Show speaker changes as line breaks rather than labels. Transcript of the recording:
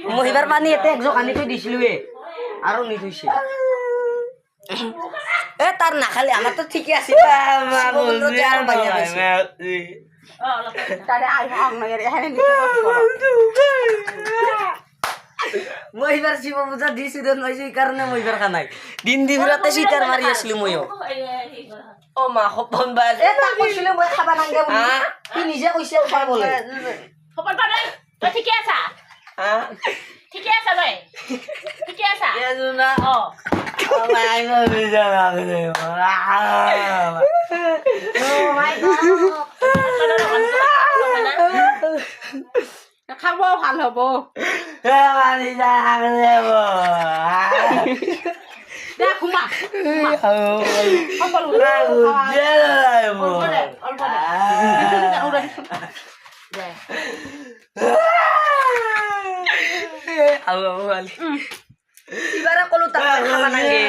মই এবাৰ পানী এতে একজোক আনি থৈ দিছিলোৱে আৰু নি থৈছে এ তাৰ নাখালে আমাৰতো ঠিকে আছিল মই এইবাৰ শিৱ পূজা দিছো পাইছো সেইকাৰণে মই এইবাৰ খা নাই দিন ৰাতে চিটাৰ মাৰি আছিলো মইও অ মা সপন বাজ এ তাক কৈছিলো মই খাবা নাংগে বুলি সি নিজে কৈছে খাই বলে
সপন পা নাই তই ঠিকে আছা ঠিকে আছা তই ঠিকে আছা
এজনা
অ
মাই মই বিজা লাগে ও মাই গড
খাব ভাল হ'ব
এ মানি যা লাগে
দে ঘুমা
ইবাৰে কলো তাক খাবা নাগে